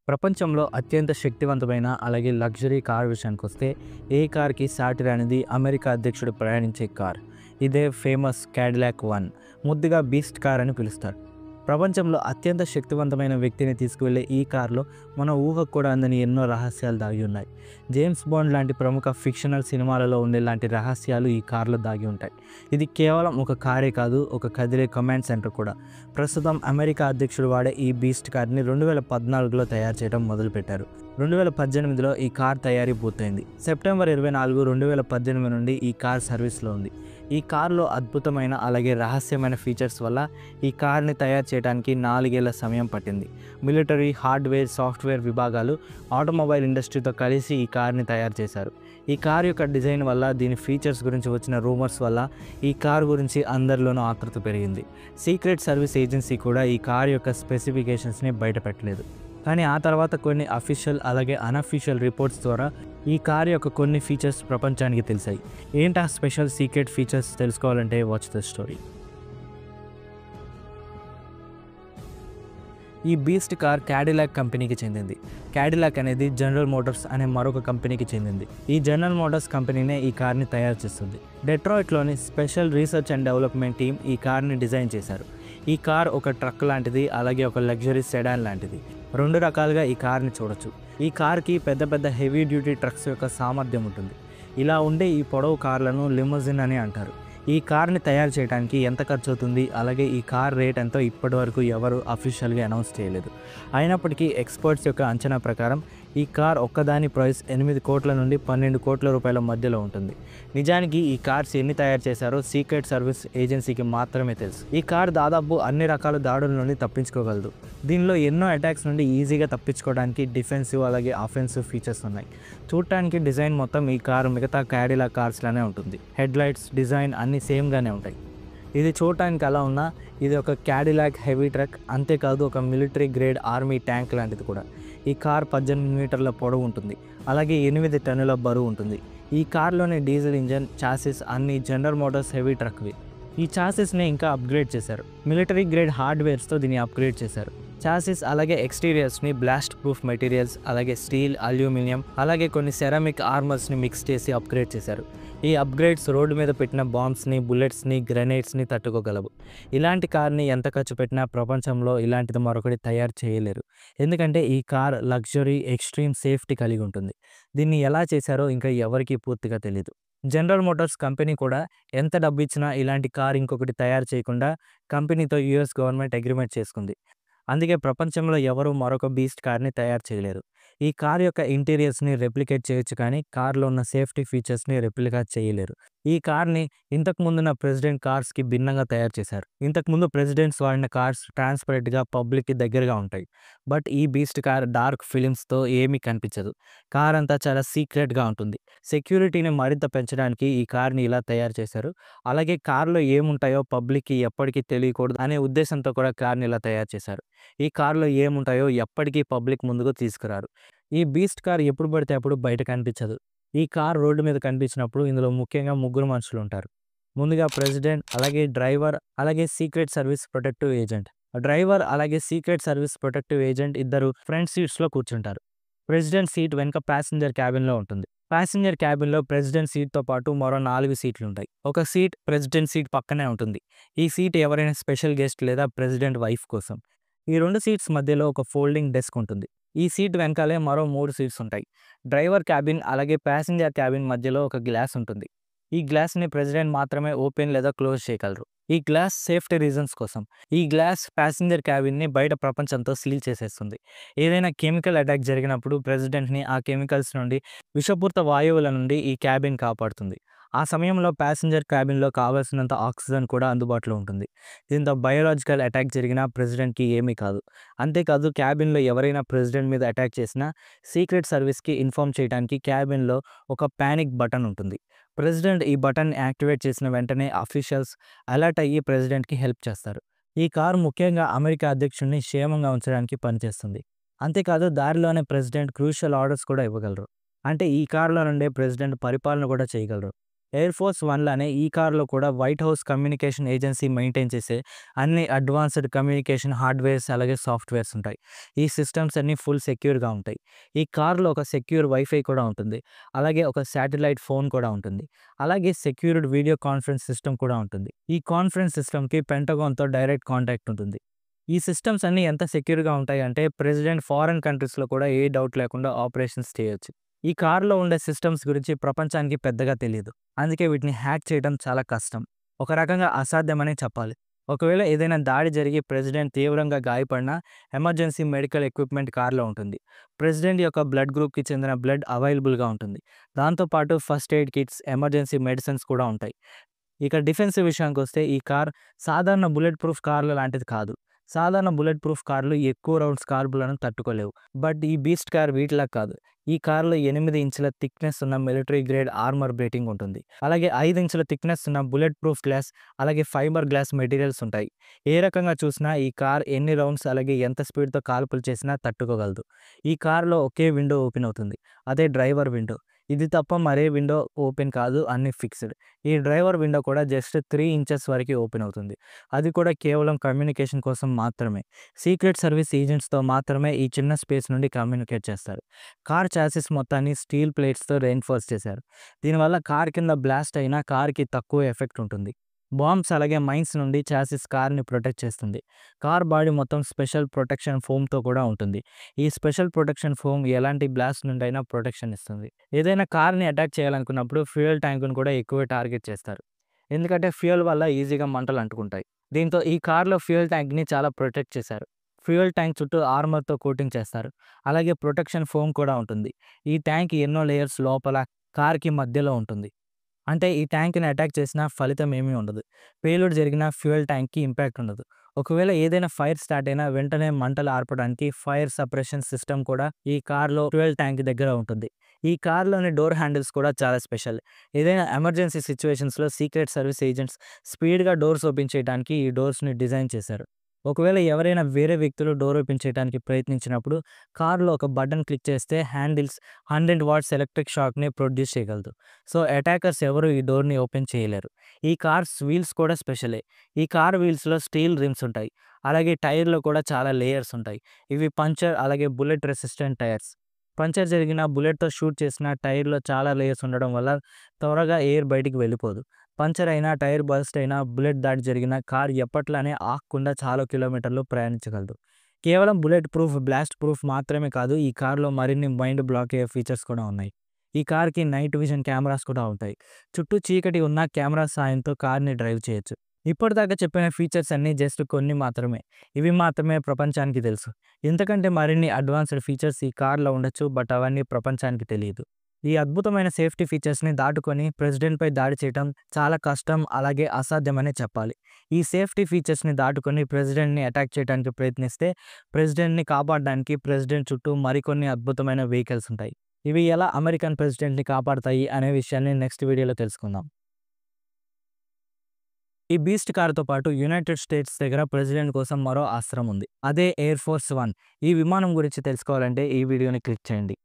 ప్రపంచంలో అత్యంత శక్తివంతమైన అలాగే లగ్జరీ కార్ విషయానికొస్తే ఏ కార్‌కి సాటి రానిది అమెరికా అధ్యక్షుడు ప్రయాణించే కార్. ఇదే ఫేమస్ క్యాడిలాక్ వన్. ముద్దుగా బీస్ట్ కార్ అని పిలుస్తారు. ప్రపంచంలో అత్యంత శక్తివంతమైన వ్యక్తిని తీసుకువెళ్ళే ఈ కార్‌లో మన ఊహకు కూడా అందని ఎన్నో రహస్యాలు దాగి ఉన్నాయి. జేమ్స్ బాండ్ లాంటి ప్రముఖ ఫిక్షనల్ సినిమాలలో ఉండేలాంటి రహస్యాలు ఈ కార్‌లో దాగి ఉంటాయి. ఇది కేవలం ఒక కారే కాదు, ఒక కదిలే కమాండ్ సెంటర్ కూడా. ప్రస్తుతం అమెరికా అధ్యక్షుడు వాడే ఈ బీస్ట్ కార్‌ని 2014లో తయారు చేయడం మొదలుపెట్టారు. 2018లో ఈ కార్ తయారీ పూర్తయింది. సెప్టెంబర్ 24, 2018 నుండి ఈ కార్ సర్వీస్‌లో ఉంది. ఈ కార్‌లో అద్భుతమైన అలాగే రహస్యమైన ఫీచర్స్ వల్ల ఈ కార్‌ని తయారు చేయడానికి 4 ఏళ్ల సమయం పట్టింది. మిలిటరీ, హార్డ్వేర్, సాఫ్ట్వేర్ విభాగాలు ఆటోమొబైల్ ఇండస్ట్రీతో కలిసి ఈ కార్‌ని తయారు చేశారు. ఈ కార్ యొక్క డిజైన్ వల్ల, దీని ఫీచర్స్ గురించి వచ్చిన రూమర్స్ వల్ల ఈ కార్ గురించి అందరిలోనూ ఆతృత పెరిగింది. సీక్రెట్ సర్వీస్ ఏజెన్సీ కూడా ఈ కార్ యొక్క స్పెసిఫికేషన్స్‌ని బయటపెట్టలేదు. కానీ ఆ తర్వాత కొన్ని అఫీషియల్ అలాగే అన్అఫీషియల్ రిపోర్ట్స్ ద్వారా ఈ కార్ యొక్క కొన్ని ఫీచర్స్ ప్రపంచానికి తెలిసాయి. ఏంటి ఆ స్పెషల్ సీక్రెట్ ఫీచర్స్ తెలుసుకోవాలంటే వాచ్ ద స్టోరీ. ఈ బీస్ట్ కార్ క్యాడిలాక్ కంపెనీకి చెందింది. క్యాడిలాక్ అనేది జనరల్ మోటార్స్ అనే మరొక కంపెనీకి చెందింది. ఈ జనరల్ మోటార్స్ కంపెనీనే ఈ కార్ని తయారు చేస్తుంది. డెట్రాయిట్లోని special research and development team ఈ కార్ని డిజైన్ చేశారు. ఈ కార్ ఒక ట్రక్ లాంటిది, అలాగే ఒక లగ్జరీ సెడాన్ లాంటిది. రెండు రకాలుగా ఈ కార్ని చూడొచ్చు. ఈ కార్కి పెద్ద పెద్ద హెవీ డ్యూటీ ట్రక్స్ యొక్క సామర్థ్యం ఉంటుంది. ఇలా ఉండే ఈ పొడవు కార్లను లిమోజిన్ అని అంటారు. ఈ కార్ని తయారు చేయడానికి ఎంత ఖర్చు అవుతుంది, అలాగే ఈ కార్ రేట్ ఎంతో ఇప్పటివరకు ఎవరు అఫీషియల్గా అనౌన్స్ చేయలేదు. అయినప్పటికీ ఎక్స్పర్ట్స్ యొక్క అంచనా ప్రకారం ఈ కార్ ఒక్కదాని ప్రైస్ 8 కోట్ల నుండి 12 కోట్ల రూపాయల మధ్యలో ఉంటుంది. నిజానికి ఈ కార్స్ ఎన్ని తయారు చేశారో సీక్రెట్ సర్వీస్ ఏజెన్సీకి మాత్రమే తెలుసు. ఈ కార్ దాదాపు అన్ని రకాల దాడుల నుండి తప్పించుకోగలదు. దీనిలో ఎన్నో అటాక్స్ నుండి ఈజీగా తప్పించుకోవడానికి డిఫెన్సివ్ అలాగే ఆఫెన్సివ్ ఫీచర్స్ ఉన్నాయి. చూడటానికి డిజైన్ మొత్తం ఈ కారు మిగతా క్యాడిలాక్ కార్స్లానే ఉంటుంది. హెడ్ లైట్స్, డిజైన్ అన్నీ సేమ్గానే ఉంటాయి. ఇది చూడటానికి అలా ఉన్నా ఇది ఒక క్యాడిలాక్ హెవీ ట్రక్. అంతేకాదు ఒక మిలిటరీ గ్రేడ్ ఆర్మీ ట్యాంక్ లాంటిది కూడా. ఈ కార్ 18 మీటర్ల పొడవు ఉంటుంది, అలాగే 8 టన్నుల బరువు ఉంటుంది. ఈ కార్లోని డీజిల్ ఇంజన్, చాసిస్ అన్ని జనరల్ మోటార్స్ హెవీ ట్రక్వి. ఈ చాసిస్ని ఇంకా అప్గ్రేడ్ చేశారు. మిలిటరీ గ్రేడ్ హార్డ్వేర్స్తో దీన్ని అప్గ్రేడ్ చేశారు. చాసిస్ అలాగే ఎక్స్టీరియర్స్ని బ్లాస్ట్ ప్రూఫ్ మెటీరియల్స్, అలాగే స్టీల్, అల్యూమినియం, అలాగే కొన్ని సెరామిక్ ఆర్మర్స్ని మిక్స్ చేసి అప్గ్రేడ్ చేశారు. ఈ అప్గ్రేడ్స్ రోడ్డు మీద పెట్టిన బాంబ్స్ని, బుల్లెట్స్ని, గ్రెనేడ్స్ని తట్టుకోగలవు. ఇలాంటి కార్ని ఎంత ఖర్చు పెట్టినా ప్రపంచంలో ఇలాంటిది మరొకటి తయారు చేయలేరు. ఎందుకంటే ఈ కార్ లగ్జరీ, ఎక్స్ట్రీమ్ సేఫ్టీ కలిగి ఉంటుంది. దీన్ని ఎలా చేశారో ఇంకా ఎవరికీ పూర్తిగా తెలీదు. జనరల్ మోటార్స్ కంపెనీ కూడా ఎంత డబ్బు ఇచ్చినా ఇలాంటి కార్ ఇంకొకటి తయారు చేయకుండా కంపెనీతో యూఎస్ గవర్నమెంట్ అగ్రిమెంట్ చేసుకుంది. అందుకే ప్రపంచంలో ఎవరు మరొక బీస్ట్ కార్ని తయారు చేయలేరు. ఈ కార్ యొక్క ఇంటీరియర్స్ని రెప్లికేట్ చేయొచ్చు, కానీ కార్లో ఉన్న సేఫ్టీ ఫీచర్స్ని రెప్లికేట్ చేయలేరు. ఈ కార్ని ఇంతకుముందున్న ప్రెసిడెంట్ కార్స్కి భిన్నంగా తయారు చేశారు. ఇంతకుముందు ప్రెసిడెంట్స్ వాడిన కార్స్ ట్రాన్స్పరెంట్గా పబ్లిక్కి దగ్గరగా ఉంటాయి. బట్ ఈ బీస్ట్ కార్ డార్క్ ఫిలిమ్స్తో ఏమీ కనిపించదు. కార్ అంతా చాలా సీక్రెట్గా ఉంటుంది. సెక్యూరిటీని మరింత పెంచడానికి ఈ కార్ని ఇలా తయారు చేశారు. అలాగే కార్లో ఏముంటాయో పబ్లిక్కి ఎప్పటికీ తెలియకూడదు అనే ఉద్దేశంతో కూడా కార్ని ఇలా తయారు చేశారు. ఈ కార్లో ఏముంటాయో ఎప్పటికీ పబ్లిక్ ముందుకు తీసుకురారు. ఈ బీస్ట్ కార్ ఎప్పుడు పడితే అప్పుడు బయట కనిపించదు. ఈ కార్ రోడ్డు మీద కనిపించినప్పుడు ఇందులో ముఖ్యంగా ముగ్గురు మనుషులు ఉంటారు. ముందుగా ప్రెసిడెంట్, అలాగే డ్రైవర్, అలాగే secret service protective agent. Driver అలాగే సీక్రెట్ సర్వీస్ ప్రొటెక్టివ్ ఏజెంట్ ఇద్దరు ఫ్రంట్ సీట్స్లో కూర్చుంటారు. ప్రెసిడెంట్ సీట్ వెనుక ప్యాసింజర్ క్యాబిన్లో ఉంటుంది. ప్యాసింజర్ క్యాబిన్లో ప్రెసిడెంట్ సీట్తో పాటు మరో 4 సీట్లు ఉంటాయి. ఒక సీట్ ప్రెసిడెంట్ సీట్ పక్కనే ఉంటుంది. ఈ సీట్ ఎవరైనా స్పెషల్ గెస్ట్ లేదా ప్రెసిడెంట్ వైఫ్ కోసం. ఈ 2 సీట్స్ మధ్యలో ఒక ఫోల్డింగ్ డెస్క్ ఉంటుంది. ఈ సీట్ వెనకాలే మరో 3 సీట్స్ ఉంటాయి. డ్రైవర్ క్యాబిన్ అలాగే ప్యాసింజర్ క్యాబిన్ మధ్యలో ఒక గ్లాస్ ఉంటుంది. ఈ గ్లాస్ని ప్రెసిడెంట్ మాత్రమే ఓపెన్ లేదా క్లోజ్ చేయగలరు. ఈ గ్లాస్ సేఫ్టీ రీజన్స్ కోసం. ఈ గ్లాస్ ప్యాసింజర్ క్యాబిన్ని బయట ప్రపంచంతో సీల్ చేసేస్తుంది. ఏదైనా కెమికల్ అటాక్ జరిగినప్పుడు ప్రెసిడెంట్ని ఆ కెమికల్స్ నుండి, విషపూరిత వాయువుల నుండి ఈ క్యాబిన్ కాపాడుతుంది. ఆ సమయంలో ప్యాసింజర్ క్యాబిన్లో కావాల్సినంత ఆక్సిజన్ కూడా అందుబాటులో ఉంటుంది. దీంతో బయోలాజికల్ అటాక్ జరిగినా ప్రెసిడెంట్కి ఏమీ కాదు. అంతేకాదు క్యాబిన్లో ఎవరైనా ప్రెసిడెంట్ మీద అటాక్ చేసినా సీక్రెట్ సర్వీస్కి ఇన్ఫార్మ్ చేయడానికి క్యాబిన్లో ఒక ప్యానిక్ బటన్ ఉంటుంది. ప్రెసిడెంట్ ఈ బటన్ యాక్టివేట్ చేసిన వెంటనే అఫీషియల్స్ అలర్ట్ అయ్యి ప్రెసిడెంట్కి హెల్ప్ చేస్తారు. ఈ కారు ముఖ్యంగా అమెరికా అధ్యక్షుడిని క్షేమంగా ఉంచడానికి పనిచేస్తుంది. అంతేకాదు దారిలోనే ప్రెసిడెంట్ క్రూషియల్ ఆర్డర్స్ కూడా ఇవ్వగలరు. అంటే ఈ కారులో నుండే ప్రెసిడెంట్ పరిపాలన కూడా చేయగలరు. ఎయిర్ ఫోర్స్ వన్‌లానే ఈ కార్‌లో కూడా white house communication agency maintain చేసే అన్ని అడ్వాన్స్డ్ కమ్యూనికేషన్ హార్డ్‌వేర్స్ అలాగే సాఫ్ట్‌వేర్స్ ఉంటాయి. ఈ సిస్టమ్స్ అన్నీ ఫుల్ సెక్యూర్‌గా ఉంటాయి. ఈ కార్‌లో ఒక సెక్యూర్ వైఫై కూడా ఉంటుంది. అలాగే ఒక శాటిలైట్ ఫోన్ కూడా ఉంటుంది. అలాగే సెక్యూర్డ్ వీడియో కాన్ఫరెన్స్ సిస్టమ్ కూడా ఉంటుంది. ఈ కాన్ఫరెన్స్ సిస్టమ్‌కి పెంటగాన్‌తో డైరెక్ట్ కాంటాక్ట్ ఉంటుంది. ఈ సిస్టమ్స్ అన్నీ ఎంత సెక్యూర్‌గా ఉంటాయంటే ప్రెసిడెంట్ ఫారెన్ కంట్రీస్‌లో కూడా ఏ డౌట్ లేకుండా ఆపరేషన్స్ చేయొచ్చు. ఈ కార్‌లో ఉండే సిస్టమ్స్ గురించి ప్రపంచానికి పెద్దగా తెలీదు. అందుకే వీటిని హ్యాక్ చేయడం చాలా కష్టం. ఒక రకంగా అసాధ్యమనే చెప్పాలి. ఒకవేళ ఏదైనా దాడి జరిగి ప్రెసిడెంట్ తీవ్రంగా గాయపడినా ఎమర్జెన్సీ మెడికల్ ఎక్విప్‌మెంట్ కార్‌లో ఉంటుంది. ప్రెసిడెంట్ యొక్క బ్లడ్ గ్రూప్‌కి చెందిన బ్లడ్ అవైలబుల్‌గా ఉంటుంది. దాంతో పాటు first aid kits, emergency medicines కూడా ఉంటాయి. ఇక డిఫెన్స్ విషయానికొస్తే ఈ కార్ సాధారణ బుల్లెట్ ప్రూఫ్ కార్ల లాంటిది కాదు. సాధారణ బుల్లెట్ ప్రూఫ్ కార్లు ఎక్కువ రౌండ్స్ కార్బులను తట్టుకోలేవు. బట్ ఈ బీస్ట్ కార్ వీటిలా కాదు. ఈ కార్‌లో 8 ఇంచుల థిక్‌నెస్ ఉన్న మిలిటరీ గ్రేడ్ ఆర్మర్ ప్లేటింగ్ ఉంటుంది. అలాగే 5 ఇంచుల థిక్‌నెస్ ఉన్న బుల్లెట్ ప్రూఫ్ గ్లాస్ అలాగే ఫైబర్ గ్లాస్ మెటీరియల్స్ ఉంటాయి. ఏ రకంగా చూసినా ఈ కార్ ఎన్ని రౌండ్స్ అలాగే ఎంత స్పీడ్‌తో కాల్పులు చేసినా తట్టుకోగలదు. ఈ కార్‌లో ఒకే విండో ఓపెన్ అవుతుంది. అదే డ్రైవర్ విండో. ఇది తప్ప మరే విండో ఓపెన్ కాదు, అన్నీ ఫిక్స్‌డ్. ఈ డ్రైవర్ విండో కూడా జస్ట్ 3 ఇంచెస్ వరకే ఓపెన్ అవుతుంది. అది కూడా కేవలం కమ్యూనికేషన్ కోసం మాత్రమే. సీక్రెట్ సర్వీస్ ఏజెంట్స్‌తో మాత్రమే ఈ చిన్న స్పేస్ నుండి కమ్యూనికేట్ చేస్తారు. కార్ చాసిస్ మొత్తాన్ని స్టీల్ ప్లేట్స్‌తో రెయిన్‌ఫోర్స్ చేశారు. దీనివల్ల కార్ కింద బ్లాస్ట్ అయినా కార్‌కి తక్కువ ఎఫెక్ట్ ఉంటుంది. బాంబ్స్ అలాగే మైన్స్ నుండి చాసిస్ కార్‌ని ప్రొటెక్ట్ చేస్తుంది. కార్ బాడీ మొత్తం స్పెషల్ ప్రొటెక్షన్ ఫోమ్‌తో కూడా ఉంటుంది. ఈ స్పెషల్ ప్రొటెక్షన్ ఫోమ్ ఎలాంటి బ్లాస్ట్ నుండైనా ప్రొటెక్షన్ ఇస్తుంది. ఏదైనా కార్‌ని అటాక్ చేయాలనుకున్నప్పుడు ఫ్యూయల్ ట్యాంక్‌ను కూడా ఎక్కువ టార్గెట్ చేస్తారు. ఎందుకంటే ఫ్యూయల్ వల్ల ఈజీగా మంటలు అంటుకుంటాయి. దీంతో ఈ కార్‌లో ఫ్యూయల్ ట్యాంక్‌ని చాలా ప్రొటెక్ట్ చేశారు. ఫ్యూయల్ ట్యాంక్ చుట్టూ ఆర్మర్‌తో కోటింగ్ చేస్తారు. అలాగే ప్రొటెక్షన్ ఫోమ్ కూడా ఉంటుంది. ఈ ట్యాంక్ ఎన్నో లేయర్స్ లోపల కార్‌కి మధ్యలో ఉంటుంది. అంటే ఈ ట్యాంక్‌ని అటాక్ చేసినా ఫలితం ఏమీ ఉండదు. పేలుడు జరిగినా ఫ్యూయల్ ట్యాంక్‌కి ఇంపాక్ట్ ఉండదు. ఒకవేళ ఏదైనా ఫైర్ స్టార్ట్ అయినా వెంటనే మంటలు ఆర్పడానికి ఫైర్ సప్రెషన్ సిస్టమ్ కూడా ఈ కార్‌లో ఫ్యూయల్ ట్యాంక్ దగ్గర ఉంటుంది. ఈ కార్‌లోని డోర్ హ్యాండిల్స్ కూడా చాలా స్పెషల్. ఏదైనా ఎమర్జెన్సీ సిట్యుయేషన్స్‌లో సీక్రెట్ సర్వీస్ ఏజెంట్స్ స్పీడ్‌గా డోర్స్ ఓపెన్ చేయడానికి ఈ డోర్స్‌ని డిజైన్ చేశారు. ఒకవేళ ఎవరైనా వేరే వ్యక్తులు డోర్ ఓపెన్ చేయడానికి ప్రయత్నించినప్పుడు కార్‌లో ఒక బటన్ క్లిక్ చేస్తే హ్యాండిల్స్ 100 వాట్స్ ఎలక్ట్రిక్ షాక్‌ని ప్రొడ్యూస్ చేయగలదు. సో, అటాకర్స్ ఎవరు ఈ డోర్‌ని ఓపెన్ చేయలేరు. ఈ కార్స్ వీల్స్ కూడా స్పెషలే. ఈ కార్ వీల్స్‌లో స్టీల్ రిమ్స్ ఉంటాయి. అలాగే టైర్‌లో కూడా చాలా లేయర్స్ ఉంటాయి. ఇవి పంక్చర్ అలాగే బుల్లెట్ రెసిస్టెంట్ టైర్స్. పంక్చర్ జరిగిన బుల్లెట్‌తో షూట్ చేసిన టైర్‌లో చాలా లేయర్స్ ఉండడం వల్ల త్వరగా ఎయిర్ బయటికి వెళ్ళిపోదు. పంక్చర్ అయినా, టైర్ బర్స్ట్ అయినా, బుల్లెట్ దాడి జరిగినా కార్ ఎప్పట్లానే ఆగకుండా చాలా కిలోమీటర్లు ప్రయాణించగలదు. కేవలం బుల్లెట్ ప్రూఫ్, బ్లాస్ట్ ప్రూఫ్ మాత్రమే కాదు ఈ కార్‌లో మరిన్ని మైండ్ బ్లాక్ అయ్యే ఫీచర్స్ కూడా ఉన్నాయి. ఈ కార్‌కి నైట్ విజన్ కెమెరాస్ కూడా ఉంటాయి. చుట్టూ చీకటి ఉన్నా కెమెరా సాయంతో కార్‌ని డ్రైవ్ చేయొచ్చు. ఇప్పటిదాకా చెప్పిన ఫీచర్స్ అన్నీ జస్ట్ కొన్ని మాత్రమే. ఇవి మాత్రమే ప్రపంచానికి తెలుసు. ఇంతకంటే మరిన్ని అడ్వాన్స్‌డ్ ఫీచర్స్ ఈ కార్‌లో ఉండొచ్చు. బట్ అవన్నీ ప్రపంచానికి తెలీదు. ఈ అద్భుతమైన సేఫ్టీ ఫీచర్స్‌ని దాటుకొని ప్రెసిడెంట్‌పై దాడి చేయడం చాలా కష్టం అలాగే అసాధ్యమనే చెప్పాలి. ఈ సేఫ్టీ ఫీచర్స్‌ని దాటుకొని ప్రెసిడెంట్‌ని అటాక్ చేయడానికి ప్రయత్నిస్తే ప్రెసిడెంట్‌ని కాపాడడానికి ప్రెసిడెంట్ చుట్టూ మరికొన్ని అద్భుతమైన వెహికల్స్ ఉంటాయి. ఇవి ఎలా అమెరికన్ ప్రెసిడెంట్‌ని కాపాడతాయి అనే విషయాన్ని నెక్స్ట్ వీడియోలో తెలుసుకుందాం. ఈ బీస్ట్ కార్‌తో పాటు యునైటెడ్ స్టేట్స్ దగ్గర ప్రెసిడెంట్ కోసం మరో అస్త్రం ఉంది. అదే ఎయిర్ ఫోర్స్ వన్. ఈ విమానం గురించి తెలుసుకోవాలంటే ఈ వీడియోని క్లిక్ చేయండి.